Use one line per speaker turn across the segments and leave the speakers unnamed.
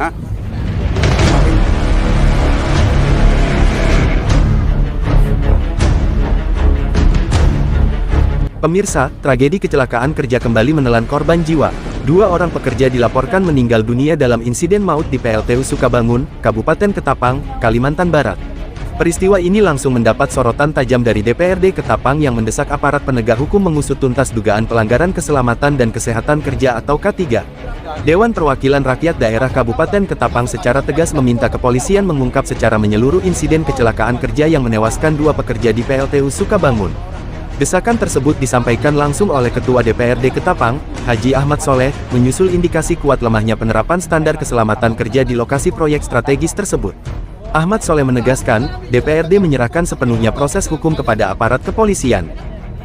Hah?
Pemirsa, tragedi kecelakaan kerja kembali menelan korban jiwa. Dua orang pekerja dilaporkan meninggal dunia dalam insiden maut di PLTU Sukabangun, Kabupaten Ketapang, Kalimantan Barat. Peristiwa ini langsung mendapat sorotan tajam dari DPRD Ketapang yang mendesak aparat penegak hukum mengusut tuntas dugaan pelanggaran keselamatan dan kesehatan kerja atau K3. Dewan Perwakilan Rakyat Daerah Kabupaten Ketapang secara tegas meminta kepolisian mengungkap secara menyeluruh insiden kecelakaan kerja yang menewaskan dua pekerja di PLTU Sukabangun. Desakan tersebut disampaikan langsung oleh Ketua DPRD Ketapang, Haji Ahmad Soleh, menyusul indikasi kuat lemahnya penerapan standar keselamatan kerja di lokasi proyek strategis tersebut. Ahmad Soleh menegaskan, DPRD menyerahkan sepenuhnya proses hukum kepada aparat kepolisian.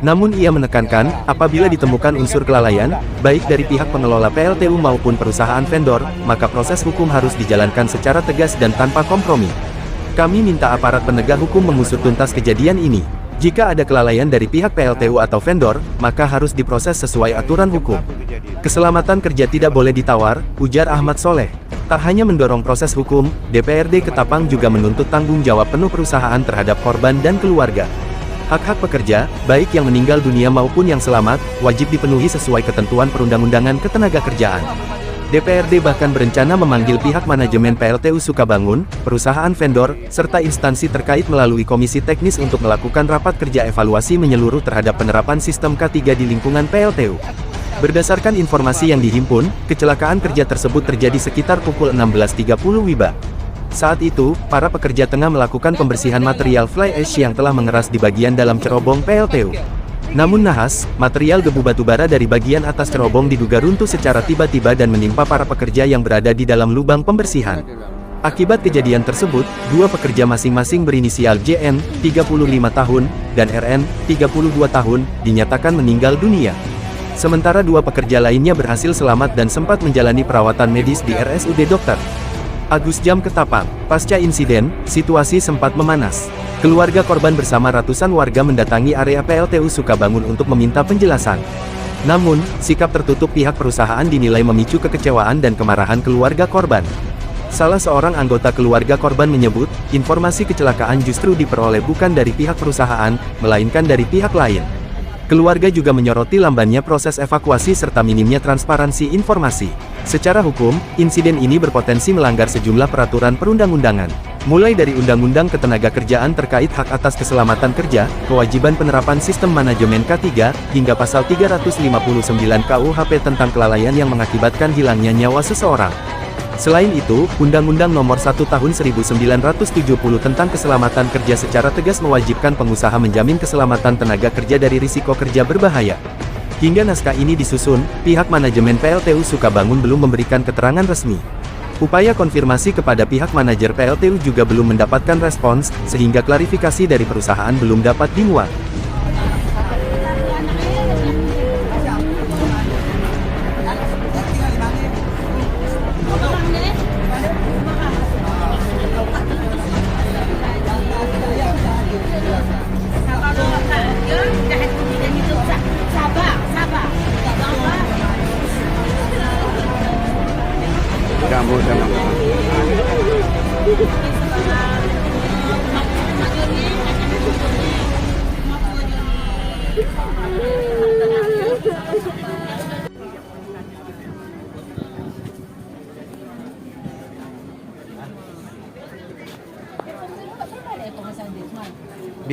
Namun ia menekankan, apabila ditemukan unsur kelalaian, baik dari pihak pengelola PLTU maupun perusahaan vendor, maka proses hukum harus dijalankan secara tegas dan tanpa kompromi. Kami minta aparat penegak hukum mengusut tuntas kejadian ini. Jika ada kelalaian dari pihak PLTU atau vendor, maka harus diproses sesuai aturan hukum. Keselamatan kerja tidak boleh ditawar, ujar Ahmad Soleh. Tak hanya mendorong proses hukum, DPRD Ketapang juga menuntut tanggung jawab penuh perusahaan terhadap korban dan keluarga. Hak-hak pekerja, baik yang meninggal dunia maupun yang selamat, wajib dipenuhi sesuai ketentuan perundang-undangan ketenagakerjaan. DPRD bahkan berencana memanggil pihak manajemen PLTU Sukabangun, perusahaan vendor, serta instansi terkait melalui komisi teknis untuk melakukan rapat kerja evaluasi menyeluruh terhadap penerapan sistem K3 di lingkungan PLTU. Berdasarkan informasi yang dihimpun, kecelakaan kerja tersebut terjadi sekitar pukul 16.30 WIBA. Saat itu, para pekerja tengah melakukan pembersihan material fly ash yang telah mengeras di bagian dalam cerobong PLTU. Namun nahas, material debu batubara dari bagian atas cerobong diduga runtuh secara tiba-tiba dan menimpa para pekerja yang berada di dalam lubang pembersihan. Akibat kejadian tersebut, dua pekerja masing-masing berinisial JN, 35 tahun, dan RN, 32 tahun, dinyatakan meninggal dunia. Sementara dua pekerja lainnya berhasil selamat dan sempat menjalani perawatan medis di RSUD Dr. Agus Jam Ketapang. Pasca insiden, situasi sempat memanas. Keluarga korban bersama ratusan warga mendatangi area PLTU Sukabangun untuk meminta penjelasan. Namun, sikap tertutup pihak perusahaan dinilai memicu kekecewaan dan kemarahan keluarga korban. Salah seorang anggota keluarga korban menyebut, informasi kecelakaan justru diperoleh bukan dari pihak perusahaan, melainkan dari pihak lain. Keluarga juga menyoroti lambannya proses evakuasi serta minimnya transparansi informasi. Secara hukum, insiden ini berpotensi melanggar sejumlah peraturan perundang-undangan. Mulai dari Undang-Undang Ketenagakerjaan terkait hak atas keselamatan kerja, kewajiban penerapan sistem manajemen K3, hingga pasal 359 KUHP tentang kelalaian yang mengakibatkan hilangnya nyawa seseorang. Selain itu, Undang-Undang Nomor 1 Tahun 1970 tentang Keselamatan Kerja secara tegas mewajibkan pengusaha menjamin keselamatan tenaga kerja dari risiko kerja berbahaya. Hingga naskah ini disusun, pihak manajemen PLTU Sukabangun belum memberikan keterangan resmi. Upaya konfirmasi kepada pihak manajer PLTU juga belum mendapatkan respons, sehingga klarifikasi dari perusahaan belum dapat dimuat.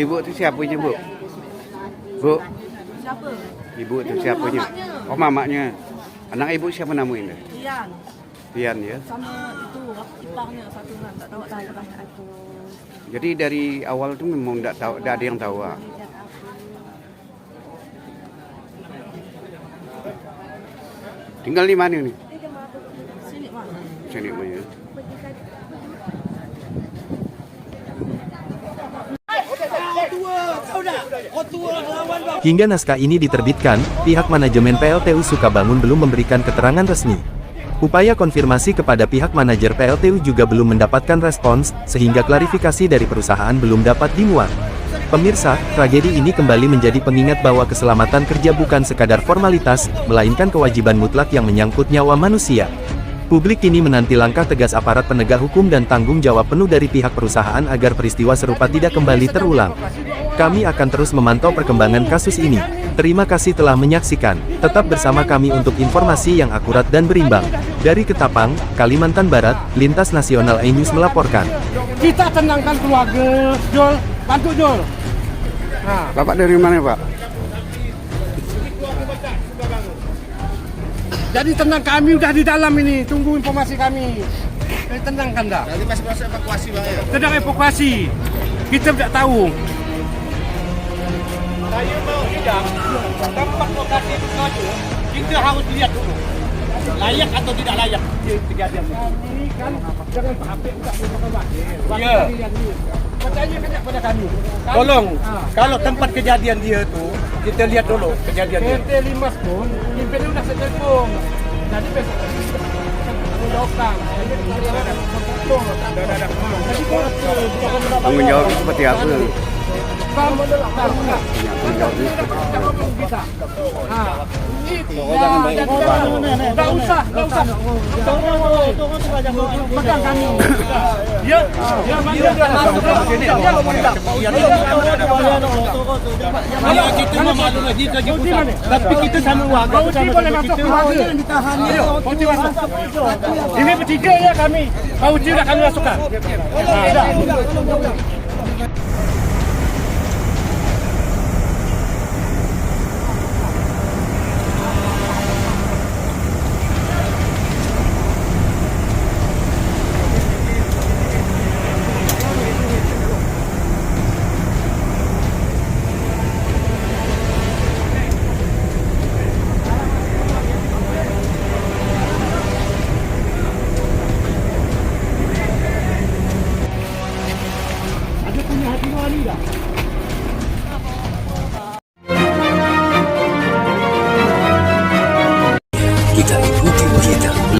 Ibu itu siapanya, Bu? Bu?
Siapa?
Ibu itu siapanya? Oh, mamanya. Anak ibu siapa namanya?
Tian.
Tian ya.
Sama itu iparnya satu kan, tak tahu pertanyaan itu.
Jadi dari awal tuh memang tidak tahu, tidak ada yang tahu. Tinggal di mana nih?
Sini mana?
Sini mana?
Hingga naskah ini diterbitkan, pihak manajemen PLTU Sukabangun belum memberikan keterangan resmi. Upaya konfirmasi kepada pihak manajer PLTU juga belum mendapatkan respons, sehingga klarifikasi dari perusahaan belum dapat dimuat. Pemirsa, tragedi ini kembali menjadi pengingat bahwa keselamatan kerja bukan sekadar formalitas, melainkan kewajiban mutlak yang menyangkut nyawa manusia. Publik kini menanti langkah tegas aparat penegak hukum dan tanggung jawab penuh dari pihak perusahaan agar peristiwa serupa tidak kembali terulang. Kami akan terus memantau perkembangan kasus ini. Terima kasih telah menyaksikan. Tetap bersama kami untuk informasi yang akurat dan berimbang. Dari Ketapang, Kalimantan Barat, Lintas Nasional iNews melaporkan.
Kita tenangkan keluarga, Jol, bantu Jol. Nah,
Bapak dari mana, Pak?
jadi tenang, kami udah di dalam ini, tunggu informasi kami. Jadi tenangkan dah.
Jadi masih proses evakuasi bang ya?
Sedang evakuasi. Kita tidak tahu. Saya mau tidak tempat lokasi itu, kita harus lihat dulu. Layak atau tidak layak kejadian ini kan jangan HP enggak boleh. Iya. Percaya kejap pada kami. Tolong, kalau tempat kejadian dia tuh kita lihat dulu kejadian dia. PT Limas pun pimpinnya udah telepon. Jadi besok
Tanggung jawab seperti apa?
Nggak usah. Pegang kami. Ya, kita mau malu lagi kerja pusat. Tapi kita sama warga. Boleh masuk ke warga. Ini bertiga ya kami. Kau tidak kami masukkan. Ada punya hati nurani dah.